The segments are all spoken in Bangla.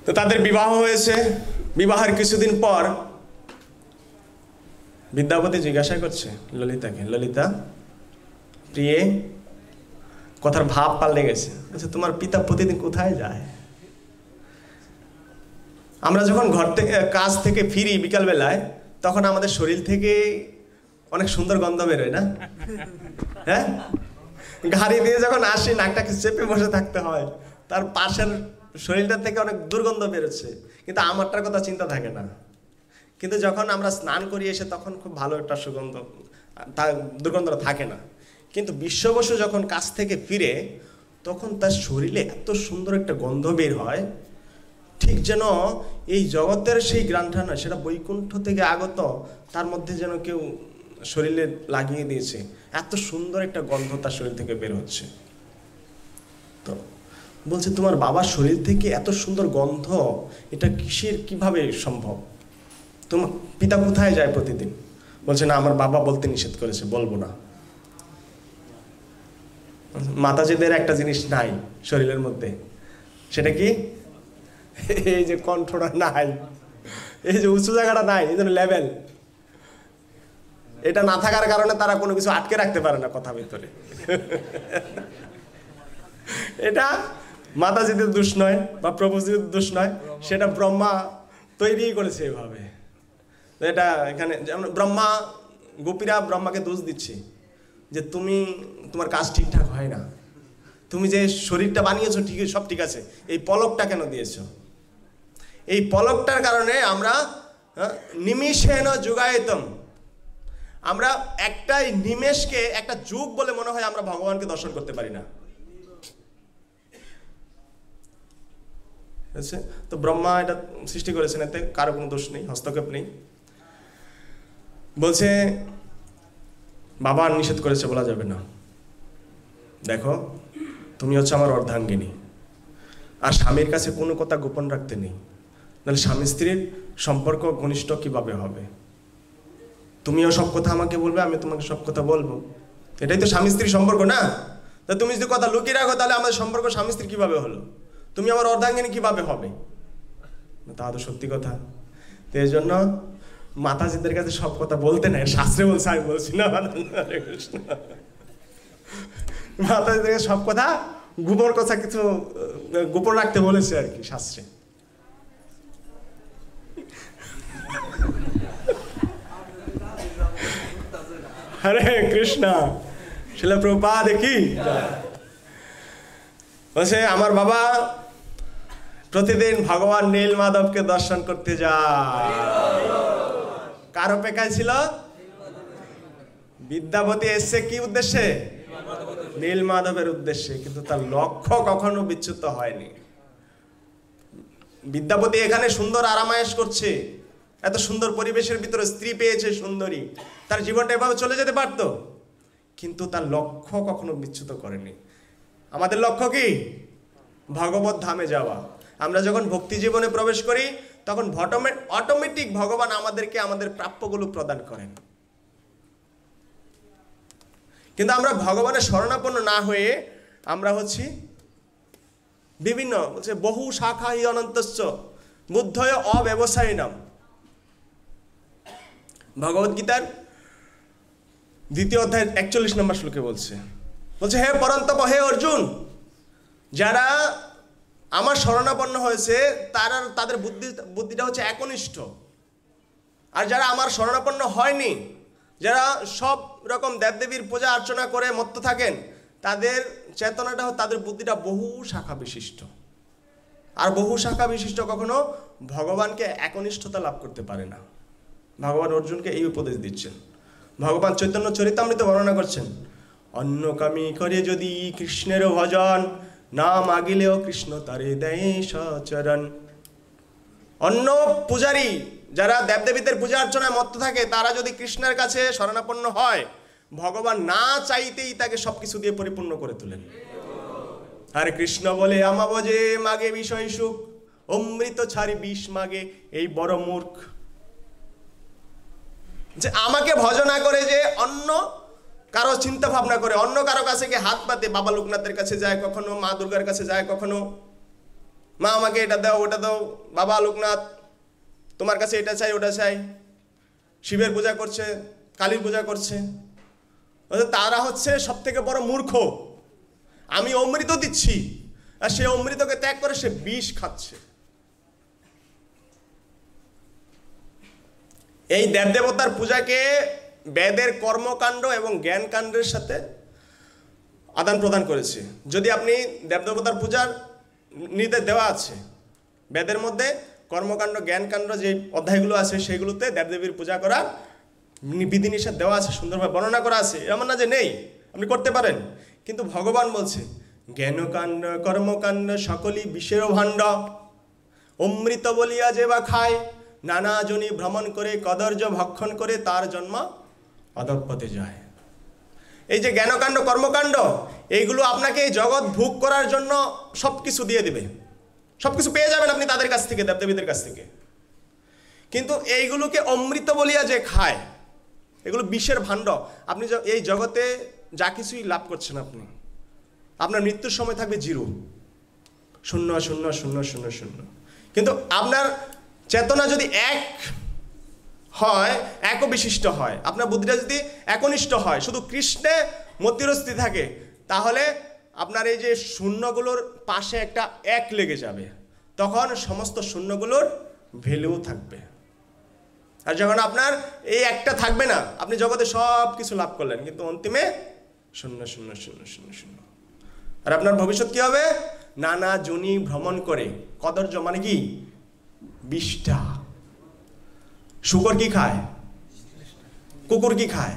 তো তাদের বিবাহ হয়েছে। বিবাহের কিছুদিন পর বিদ্যাপতি জিজ্ঞাসা করছে ললিতাকে, ললিতা প্রিয়ে, কথার ভাব পাল্টে গেছে। আচ্ছা, তোমার পিতা প্রতিদিন কোথায় যায়? আমরা যখন ঘর থেকে কাজ থেকে ফিরি বিকালবেলায়, তখন আমাদের শরীর থেকে অনেক সুন্দর গন্ধ বেরোয় না? হ্যাঁ, গাড়ি দিয়ে যখন আসি নাকটাকে চেপে বসে থাকতে হয়, তার পাশের শরীরটা থেকে অনেক দুর্গন্ধ বেরোচ্ছে, কিন্তু আমারটার কথা চিন্তা থাকে না। কিন্তু যখন আমরা স্নান করি এসে, তখন খুব ভালো একটা সুগন্ধ, তার দুর্গন্ধটা থাকে না। কিন্তু বিশ্ব বসু যখন কাছ থেকে ফিরে, তখন তার শরীরে এত সুন্দর একটা গন্ধ বের হয়, ঠিক যেন এই জগতের সেই গ্রানটা না, সেটা বৈকুণ্ঠ থেকে আগত, তার মধ্যে যেন কেউ শরীরে লাগিয়ে দিয়েছে। এত সুন্দর একটা গন্ধ তার শরীর থেকে বের হচ্ছে। তো বলছে, তোমার বাবার শরীর থেকে এত সুন্দর গন্ধ, এটা কিভাবে সম্ভব? তোমার পিতা কোথায় যায় প্রতিদিন? বলছে, না, আমার বাবা বলতে নিষেধ করেছে, বলবো না। মাতাজিদের একটা জিনিস নাই শরীরের মধ্যে, সেটা কি? এই যে কণ্ঠটা নাই, এই যে উঁচু জায়গাটা নাই, এই জন্য লেভেল, এটা না থাকার কারণে তারা কোনো কিছু আটকে রাখতে পারে না কথা ভিতরে। এটা মাতাজিদের দোষ নয় বা প্রভুজির দোষ নয়, সেটা ব্রহ্মা তৈরি করেছে এভাবে। এটা এখানে যেমন ব্রহ্মা, গোপীরা ব্রহ্মাকে দোষ দিচ্ছে যে তোমার কাজ ঠিকঠাক হয় না, তুমি যে শরীরটা বানিয়েছো ঠিকই, সব ঠিক আছে, এই পলকটা কেন দিয়েছো? এই পলকটার কারণে আমরা নিমিষেন যুগায়তম, আমরা একটাই নিমেষকে একটা যুগ বলে মনে হয় আমরা ভগবানকে দর্শন করতে পারি না। তো ব্রহ্মা এটা সৃষ্টি করেছেন, এতে কারো কোনো দোষ নেই, হস্তক্ষেপ নেই। বলছে, বাবা নিষেধ করেছে, বলা যাবে না। দেখো, তুমি হচ্ছে আমার অর্ধাঙ্গিনী, আর স্বামীর কাছে কোনো কথা গোপন রাখতে নেই, নাহলে স্বামী স্ত্রীর সম্পর্ক ঘনিষ্ঠ কিভাবে হবে? তুমিও সব কথা আমাকে বলবে, আমি তোমাকে সব কথা বলবো, এটাই তো স্বামী স্ত্রীর সম্পর্ক না? তা তুমি যদি কথা লুকিয়ে রাখো, তাহলে আমাদের সম্পর্ক স্বামী স্ত্রী কিভাবে হলো? তুমি আমার অর্ধাঙ্গিনী কিভাবে হবে? তা তো সত্যি কথা। তো এই জন্য মাতাজিদের কাছে সব কথা বলতে নাই, শাস্ত্রে বলছে, আমি বলছি না। মাতাজিদের কাছে সব কথা গোপন কথা কিছু গোপন রাখতে বলেছে আর কি শাস্ত্রে। হরে কৃষ্ণ, শিলা প্রভুপাদ দেখি বলছে, আমার বাবা প্রতিদিন ভগবান নীল মাধবকে দর্শন করতে যায়। কার অপেক্ষায় ছিল? বিদ্যাপতি এসছে কি উদ্দেশ্যে? নীল মাধবের উদ্দেশ্যে, কিন্তু তার লক্ষ্য কখনো বিচ্যুত হয়নি। বিদ্যাপতি এখানে সুন্দর আরামায়েশ করছে, এত সুন্দর পরিবেশের ভিতরে স্ত্রী পেয়েছে সুন্দরী, তার জীবনটা এভাবে চলে যেতে পারত, কিন্তু তার লক্ষ্য কখনো বিচ্যুত করেনি। আমাদের লক্ষ্য কি? ভগবত ধামে যাওয়া। আমরা যখন ভক্তি জীবনে প্রবেশ করি, তখন অটোমেটিক ভগবান আমাদেরকে আমাদের প্রাপ্যগুলো প্রদান করেন। কিন্তু আমরা ভগবানের শরণাপন্ন না হয়ে আমরা হচ্ছি বিভিন্ন, বলছে বহু শাখা হি অনন্তস্য বুদ্ধয় অব্যবসায়িনাম। ভগবদ্গীতার 2য় অধ্যায় 41 নম্বর শ্লোকে বলছে, হে পরন্তপ, হে অর্জুন, যারা আমার শরণাপন্ন হয়েছে তাদের বুদ্ধিটা হচ্ছে একনিষ্ঠ, আর যারা আমার শরণাপন্ন হয়নি, যারা সব রকম দেবদেবীর পূজা অর্চনা করে মত্ত থাকেন, তাদের চেতনাটা, তাদের বুদ্ধিটা বহু শাখা বিশিষ্ট। আর বহু শাখা বিশিষ্ট কখনো ভগবানকে একনিষ্ঠতা লাভ করতে পারে না। ভগবান অর্জুনকে এই উপদেশ দিচ্ছেন। ভগবান চৈতন্য চরিতামৃত বর্ণনা করছেন, অন্যকামী করে যদি কৃষ্ণের ভজন, না মাগিলেও কৃষ্ণ তারে দেয় সচরণ। অন্য পূজারী যারা দেবদেবীদের পূজা অর্চনায় মত্ত থাকে, তারা যদি কৃষ্ণের কাছে শরণাপন্ন হয়, ভগবান না চাইতেই তাকে সবকিছু দিয়ে পরিপূর্ণ করে তোলেন। আরে কৃষ্ণ বলে আমা বজে, মাগে বিষয় সুখ, অমৃত ছাড়ি বিষ মাগে, এই বড় মূর্খ। যে আমাকে ভজনা করে, যে অন্য কারো চিন্তা ভাবনা করে, অন্য কারো কাছে গিয়ে হাত পাতে, বাবা লোকনাথের কাছে যায় কখনো, মা দুর্গার কাছে যায় কখনো, মা আমাকে এটা দাও, ওটা দাও, বাবা লোকনাথ তোমার কাছে এটা চাই ওটা চাই। শিবের পূজা করছে, কালীর পূজা করছে। তারা হচ্ছে সব থেকে বড় মূর্খ। আমি অমৃত দিচ্ছি আর সে অমৃতকে ত্যাগ করে সে বিষ খাচ্ছে। এই দেবদেবতার পূজাকে বেদের কর্মকাণ্ড এবং জ্ঞানকাণ্ডের সাথে আদান প্রদান করেছে। যদি আপনি দেবদেবতার পূজার নির্দেশ দেওয়া আছে বেদের মধ্যে, কর্মকাণ্ড জ্ঞানকাণ্ড যে অধ্যায়গুলো আছে সেগুলোতে দেবদেবীর পূজা করার বিধিনিষেধ দেওয়া আছে, সুন্দরভাবে বর্ণনা করা আছে। এমন না যে নেই, আপনি করতে পারেন। কিন্তু ভগবান বলছে জ্ঞানকাণ্ড কর্মকাণ্ড সকলই বিষের ভাণ্ড, অমৃত বলিয়া যে বা খায়, নানা জনি ভ্রমণ করে কদর্য ভক্ষণ করে তার জন্ম অধঃপতে যায়। এই যে জ্ঞানকাণ্ড কর্মকাণ্ড, এইগুলো আপনাকে এই জগৎ ভোগ করার জন্য সব কিছু দিয়ে দিবে, সব কিছু পেয়ে যাবেন আপনি তাদের কাছ থেকে, দেবদেবীদের কাছ থেকে। কিন্তু এইগুলোকে অমৃত বলিয়া যে খায়, এগুলো বিষের ভাণ্ড। আপনি এই জগতে যা কিছুই লাভ করছেন, আপনি আপনার মৃত্যুর সময় থাকবে জিরো, শূন্য শূন্য শূন্য শূন্য শূন্য। কিন্তু আপনার চেতনা যদি এক হয়, একবিশিষ্ট হয়, আপনার বুদ্ধিটা যদি একনিষ্ঠ হয়, শুধু কৃষ্ণে মতিরস্থিত থাকে, তাহলে আপনার এই যে শূন্যগুলোর পাশে একটা এক লেগে যাবে, তখন সমস্ত শূন্যগুলোর ভ্যালু থাকবে। আর যখন আপনার এই একটা থাকবে না, আপনি জগতে সব কিছু লাভ করলেন কিন্তু অন্তিমে শূন্য শূন্য শূন্য শূন্য শূন্য। আর আপনার ভবিষ্যৎ কি হবে? নানা জনি ভ্রমণ করে কদর্য মানে কি? বিষ্ঠা। শুকর কি খায়? কুকুর কি খায়?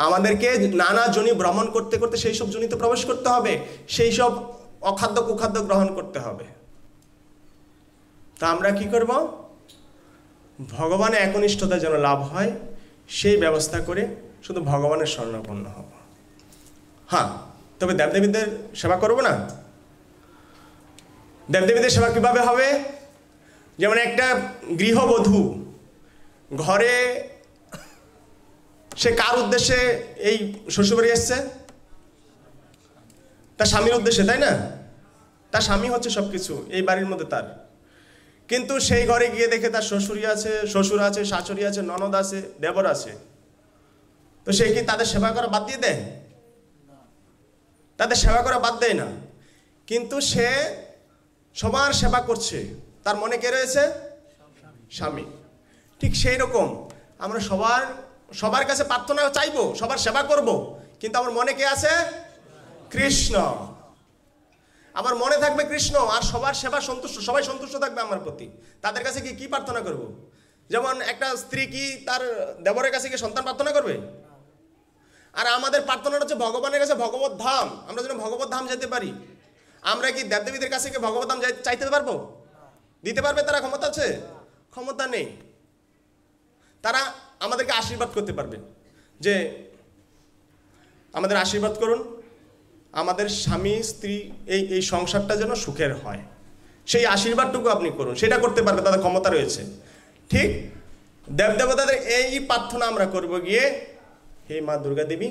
আমাদেরকে নানা জনি ভ্রমণ করতে করতে সেই সব জনিতে প্রবেশ করতে হবে, সেই সব অখাদ্য কুখাদ্য গ্রহণ করতে হবে। তা আমরা কি করব? ভগবানের একনিষ্ঠতা যেন লাভ হয় সেই ব্যবস্থা করে শুধু ভগবানের শরণাপন্ন হব। হ্যাঁ, তবে দেবদেবীদের সেবা করব না। দেবদেবীদের সেবা কিভাবে হবে? যেমন একটা গৃহবধূ ঘরে, সে কার উদ্দেশ্যে এই শ্বশুরবাড়ি এসছে? তার স্বামীর উদ্দেশ্যে, তাই না? তার স্বামী হচ্ছে সবকিছু এই বাড়ির মধ্যে তার। কিন্তু সেই ঘরে গিয়ে দেখে তার শ্বশুর আছে, শাশুড়ি আছে, ননদ আছে, দেবর আছে। তো সে কি তাদের সেবা করা বাদ দিয়ে দেয়? তাদের সেবা করা বাদ দেয় না, কিন্তু সে সবার সেবা করছে। তার মনে কে রয়েছে? স্বামী। ঠিক সেই রকম আমরা সবার কাছে প্রার্থনা চাইবো, সবার সেবা করব, কিন্তু আমার মনে কে আছে? কৃষ্ণ। আমার মনে থাকবে কৃষ্ণ, আর সবার সেবা সন্তুষ্ট, সবাই সন্তুষ্ট থাকবে আমার প্রতি। তাদের কাছে কি প্রার্থনা করব? যেমন একটা স্ত্রী কি তার দেবরের কাছে কি সন্তান প্রার্থনা করবে? আর আমাদের প্রার্থনাটা হচ্ছে ভগবানের কাছে ভগবত ধাম, আমরা যেন ভগবত ধাম যেতে পারি। আমরা কি দেবদেবীদের কাছে কি ভগবত ধাম চাইতে পারবো? দিতে পারবে তারা? ক্ষমতা আছে? ক্ষমতা নেই। তারা আমাদেরকে আশীর্বাদ করতে পারবে যে আমাদের আশীর্বাদ করুন, আমাদের স্বামী স্ত্রী এই সংসারটা যেন সুখের হয়, সেই আশীর্বাদটুকু আপনি করুন, সেটা করতে পারবে, তাদের ক্ষমতা রয়েছে। ঠিক দেবদেবতাদের এই প্রার্থনা আমরা করব গিয়ে, হে মা দুর্গা দেবী,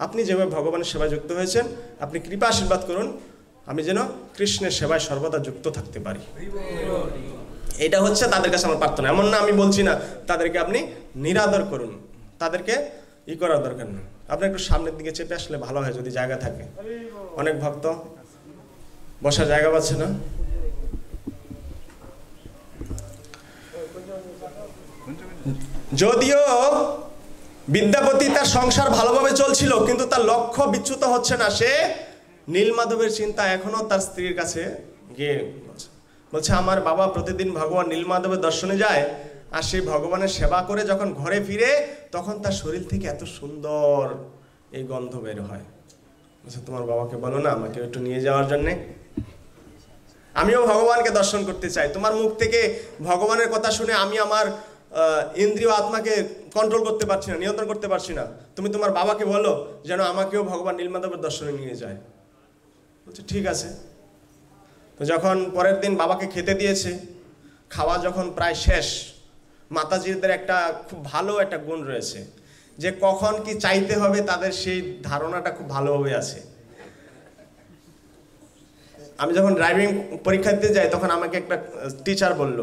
আপনি যেভাবে ভগবানের সেবায় যুক্ত হয়েছেন, আপনি কৃপা আশীর্বাদ করুন, আমি যেন কৃষ্ণের সেবায় সর্বদা যুক্ত থাকতে পারি। এটা হচ্ছে তাদের কাছে আমার প্রার্থনা। এমন না আমি বলছি না তাদেরকে আপনি নিরাদর করুন, তাদেরকে করার দরকার নেই। আপনি একটু সামনের দিকে চেপে আসলে ভালো হয় যদি জায়গা থাকে। অনেক ভক্ত বসার জায়গা পাচ্ছে না। যদিও বিদ্যাপতি তার সংসার ভালোভাবে চলছিল, কিন্তু তার লক্ষ্য বিচ্যুত হচ্ছে না। সে নীলমাধবের চিন্তা এখনো তার স্ত্রীর কাছে গিয়ে বলছে, আমার বাবা প্রতিদিন ভগবান নীলমাধবের দর্শনে যায়, আর সেই ভগবানের সেবা করে যখন ঘরে ফিরে তখন তার শরীর থেকে এত সুন্দর এই গন্ধ বের হয়। বলছে, তোমার বাবাকে বলো না আমাকে একটু নিয়ে যাওয়ার জন্যে, আমিও ভগবানকে দর্শন করতে চাই। তোমার মুখ থেকে ভগবানের কথা শুনে আমি আমার ইন্দ্রিয় আত্মাকে কন্ট্রোল করতে পারছি না, নিয়ন্ত্রণ করতে পারছি না। তুমি তোমার বাবাকে বলো যেন আমাকেও ভগবান নীলমাধবের দর্শনে নিয়ে যায়। বলছে ঠিক আছে। তো যখন পরের দিন বাবাকে খেতে দিয়েছে, খাওয়া যখন প্রায় শেষ, মাতাজিদের একটা খুব ভালো একটা গুণ রয়েছে যে কখন কি চাইতে হবে তাদের সেই ধারণাটা খুব ভালোভাবে আছে। আমি যখন ড্রাইভিং পরীক্ষা দিতে যাই তখন আমাকে একটা টিচার বলল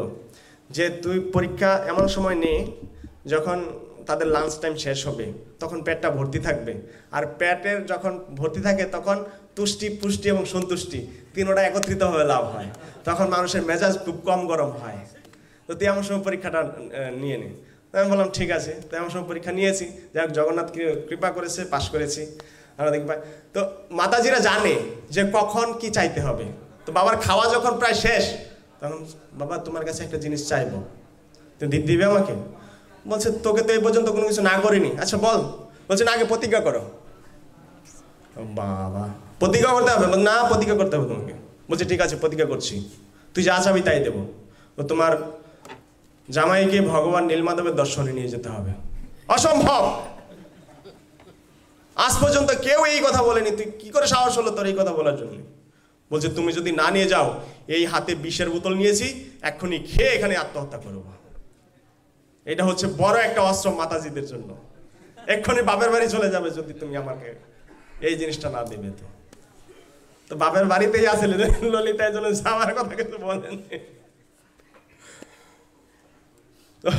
যে তুই পরীক্ষা এমন সময় নে যখন তাদের লাঞ্চ টাইম শেষ হবে, তখন পেটটা ভর্তি থাকবে, আর পেটের যখন ভর্তি থাকে তখন তুষ্টি, পুষ্টি এবং সন্তুষ্টি তিনোটা একত্রিতভাবে লাভ হয়, তখন মানুষের মেজাজ খুব কম গরম হয়। তো তুই এমন সময় পরীক্ষাটা নিয়ে নে। আমি বললাম ঠিক আছে। তো এমন সময় পরীক্ষা নিয়েছি, যাই হোক জগন্নাথ কৃপা করেছে, পাশ করেছি। আমরা দেখি তো মাতাজিরা জানে যে কখন কি চাইতে হবে। তো বাবার খাওয়া যখন প্রায় শেষ, তখন বাবা তোমার কাছে একটা জিনিস চাইবো, তুমি দিবে আমাকে? বলছে তোকে তো এই পর্যন্ত কোনো কিছু না করিনি। আচ্ছা বল। বলছে না আগে প্রতিজ্ঞা করো। বাবা প্রতিজ্ঞা করতে হবে? না প্রতিজ্ঞা করতে হবে তোমাকে। বলছে ঠিক আছে প্রতিজ্ঞা করছি, তুই যা চাবি তাই দেবো। তো তোমার জামাইকে ভগবান নীলমাধবের দর্শনে নিয়ে যেতে হবে। অসম্ভব, আজ পর্যন্ত কেউ এই কথা বলেনি, তুই কি করে সাহস হলো তোর এই কথা বলার জন্য? বলছে তুমি যদি না নিয়ে যাও, এই হাতে বিষের বোতল নিয়েছি, এক্ষুনি খেয়ে এখানে আত্মহত্যা করবো। এটা হচ্ছে বড় একটা অস্ত্র মাতাজিদের জন্য। এক্ষুনি বাপের বাড়ি চলে যাবে যদি তুমি আমাকে এই জিনিসটা না দেবে। তো বাপের বাড়িতেই আছে ললিতা, জন্য যাওয়ার কথা কিন্তু বলেন। তো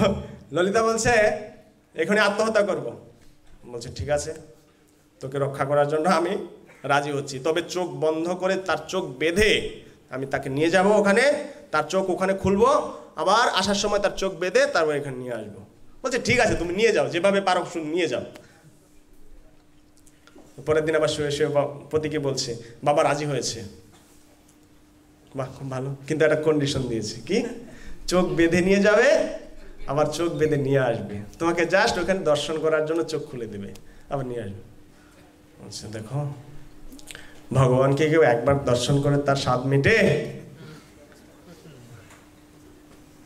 ললিতা বলছে এখানে আত্মহত্যা করব। বলছে ঠিক আছে, তোকে রক্ষা করার জন্য আমি রাজি হচ্ছি, তবে চোখ বন্ধ করে তার চোখ বেঁধে আমি তাকে নিয়ে যাব ওখানে, তার চোখ ওখানে খুলবো, আবার আসার সময় তার চোখ বেঁধে তারপর এখানে নিয়ে আসবো। বলছে ঠিক আছে তুমি নিয়ে যাও, যেভাবে পারো নিয়ে যাও। পরের দিন আবার শুয়ে শুয়ে পতিকে বলছে বাবা রাজি হয়েছে। বাহ খুব ভালো, কিন্তু একটা কন্ডিশন দিয়েছে। কি? চোখ বেঁধে নিয়ে যাবে, আবার চোখ বেঁধে নিয়ে আসবে, তোমাকে জাস্ট ওখানে দর্শন করার জন্য চোখ খুলে দেবে, আবার নিয়ে আসবে। আচ্ছা দেখো, ভগবানকে কেউ একবার দর্শন করে তার স্বাদ মেটে?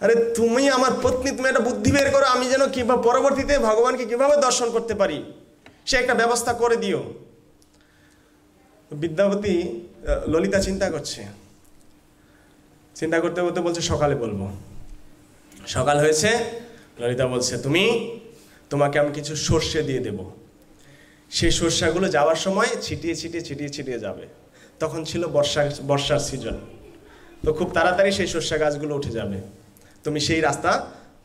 আরে তুমি আমার পত্নী, তুমি একটা বুদ্ধি বের করো, আমি যেন কিভাবে পরবর্তীতে ভগবানকে কিভাবে দর্শন করতে পারি, সে একটা ব্যবস্থা করে দিও। বিদ্যাপতি ললিতা চিন্তা করছে, চিন্তা করতে করতে বলছে সকালে বলবো। সকাল হয়েছে, ললিতা বলছে তোমাকে আমি কিছু সর্ষে দিয়ে দেব, সেই সর্ষাগুলো যাওয়ার সময় ছিটিয়ে ছিটিয়ে ছিটিয়ে ছিটিয়ে যাবে। তখন ছিল বর্ষার সিজন, তো খুব তাড়াতাড়ি সেই সর্ষা গাছগুলো উঠে যাবে, তুমি সেই রাস্তা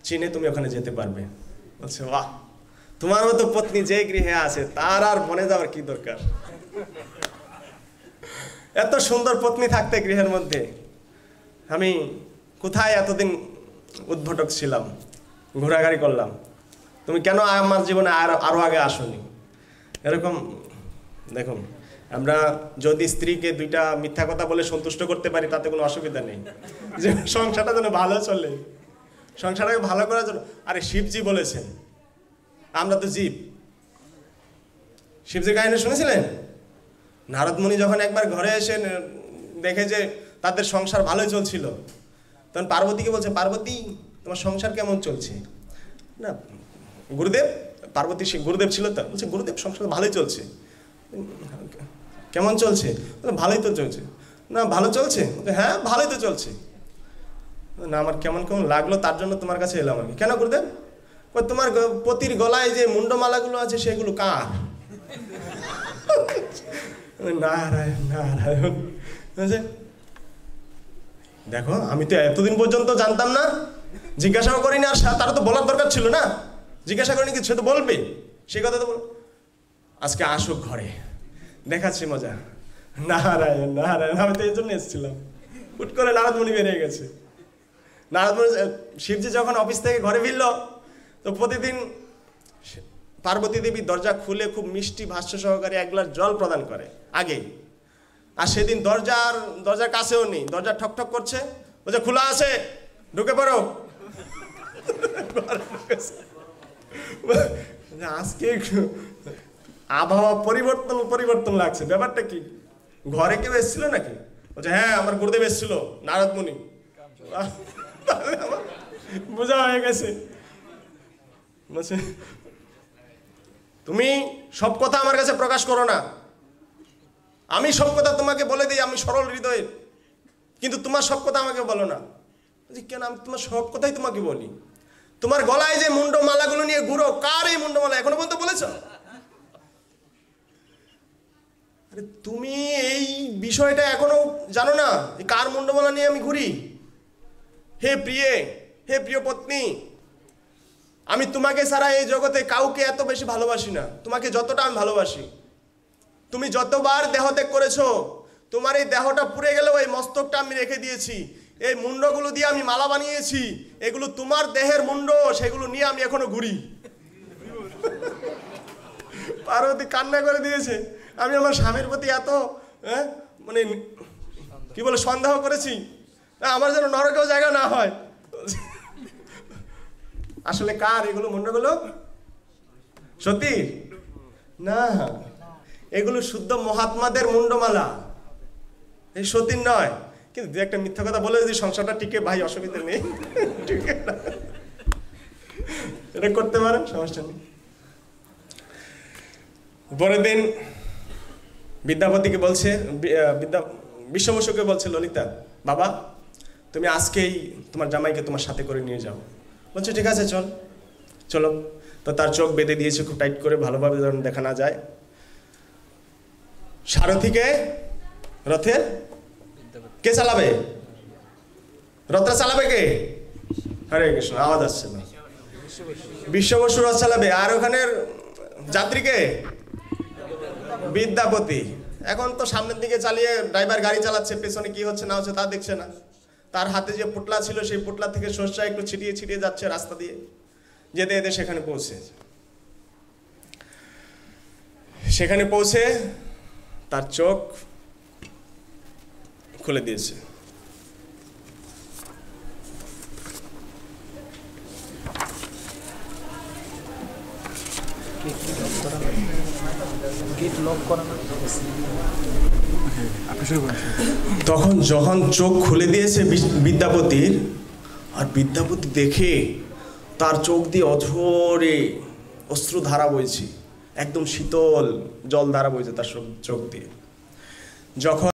চিনে তুমি ওখানে যেতে পারবে। বলছে বাহ, তোমার মতো পত্নী যে গৃহে আছে তার আর বনে যাওয়ার কি দরকার? এত সুন্দর পত্নী থাকতে গৃহের মধ্যে আমি কোথায় এতদিন উদ্ভটক ছিলাম, ঘোরাঘুরি করলাম, তুমি কেন আমার জীবনে আরো আগে আসোনি? এরকম দেখুন, আমরা যদি স্ত্রীকে দুইটা মিথ্যা কথা বলে সন্তুষ্ট করতে পারি তাতে কোনো অসুবিধা নেই, যে সংসারটা যেন ভালো চলে, সংসারটাকে ভালো করার জন্য। আরে শিবজি বলেছেন, আমরা তো জীব। শিবজির কাহিনী শুনেছিলেন? নারদ মুনি যখন একবার ঘরে এসে দেখে যে তাদের সংসার ভালোই চলছিল, তখন পার্বতীকে বলছে পার্বতী তোমার সংসার কেমন চলছে? না গুরুদেব, পার্বতী সে গুরুদেব ছিল তো, বলছে গুরুদেব সংসার ভালোই চলছে। কেমন চলছে? ভালোই তো চলছে। না ভালো চলছে? হ্যাঁ ভালোই তো চলছে। না আমার কেমন কেমন লাগলো তার জন্য তোমার কাছে এলাম আমি। কেন গুরুদেব? তোমার পতির গলায় যে মুন্ডমালাগুলো আছে সেগুলো কার? নারায়ণ নারায়ণ। দেখো আমি তো এতদিন পর্যন্ত জানতাম না, জিজ্ঞাসাও করিনি, আর তারা তো বলার দরকার ছিল না, জিজ্ঞাসা করিনি, সে তো বলবে, সেই কথা তো বল। আজকে আসুক ঘরে, দেখাচ্ছি মজা। নারায়ণ নারায়ণ, আমি তো এই জন্য এসেছিলাম। হুট করে নারদ মুনি বেরিয়ে গেছে। নারদ মুনি, শিবজি যখন অফিস থেকে ঘরে ফিরল, তো প্রতিদিন পার্বতী দেবী দরজা খুলে খুব মিষ্টি ভাষ্য সহকারে এক গ্লাস জল প্রদান করে আগে। আর সেদিন দরজার কাছেও নেই, দরজা ঠকঠক করছে, বলছে খোলা আছে ঢুকে পড়ো। আজকে আবহাওয়া পরিবর্তন লাগছে, ব্যাপারটা কি? ঘরে কেউ এসেছিল নাকি? বলছে হ্যাঁ আমার গুরুদেব এসেছিল, নারদ মুনি। বোঝা হয়ে গেছে। বলছে তুমি সব কথা আমার কাছে প্রকাশ করো না, আমি সব কথা তোমাকে বলে দিই, আমি সরল হৃদয়ের, কিন্তু তোমার সব কথা আমাকে বলো না। কেন? আমি তোমার সব কথাই তোমাকে বলি। তোমার গলায় যে মুন্ডমালাগুলো নিয়ে ঘুরো, কার এই মুন্ডমালা? এখনো পর্যন্ত বলেছ? আরে তুমি এই বিষয়টা এখনো জানো না, কার মুন্ডমালা নিয়ে আমি ঘুরি? হে প্রিয় পত্নী, আমি তোমাকে ছাড়া এই জগতে কাউকে এত বেশি ভালোবাসি না, তোমাকে যতটা আমি ভালোবাসি। তুমি যতবার দেহত্যাগ করেছো, তোমার এই দেহটা পুড়ে গেলেও এই মস্তকটা আমি রেখে দিয়েছি। এই মুন্ডগুলো দিয়ে আমি মালা বানিয়েছি, এগুলো তোমার দেহের মুন্ড, সেগুলো নিয়ে আমি এখনো ঘুরি। পার্বতী কান্না করে দিয়েছে, আমি আমার স্বামীর প্রতি এত মানে কি বলে সন্দেহ করেছি, আমার যেন নরকেও জায়গা না হয়। আসলে কার এগুলো মুন্ডগুলো? সত্যি না, এগুলো শুদ্ধ মহাত্মাদের মুন্ডমালা, এই সতীর নয়। কিন্তু দু একটা মিথ্যা কথা বলে যদি সংসারটা টিকে, ভাই অসুবিধা নেই, টিকে না, এটা করতে পারেন, সমস্যা নেই। পরের দিন বিদ্যাপতিকে বলছে, বিশ্ব বসুকে বলছে, ললিতা বাবা তুমি আজকেই তোমার জামাইকে তোমার সাথে করে নিয়ে যাও। বলছে ঠিক আছে চলো। তো তার চোখ বেঁধে দিয়েছে খুব টাইট করে, ভালোভাবে যেন দেখা না যায়। সারথীকে রথের কে চালাবে? রথটা চালাবে কে? হরে কৃষ্ণ, আওয়াজ আসছে না। বিশ্ব বসু রথ চালাবে। আর ওখানের যাত্রীকে বিদ্যাপতি। এখন তো সামনের দিকে চালিয়ে ড্রাইভার গাড়ি চালাচ্ছে, পেছনে কি হচ্ছে না হচ্ছে তা দেখছে না। তার হাতে যে পুটলা ছিল, সেই পুটলা থেকে সর্ষা একটু ছিটিয়ে যাচ্ছে রাস্তা দিয়ে, যেতে সেখানে পৌঁছে তার চোখ খুলে দিয়েছে। তখন যখন চোখ খুলে দিয়েছে বিদ্যাপতির, আর বিদ্যাপতি দেখে তার চোখ দিয়ে অঝরে অশ্রু ধারা বইছে, একদম শীতল জল ধারা বইছে তার চোখ দিয়ে। যখন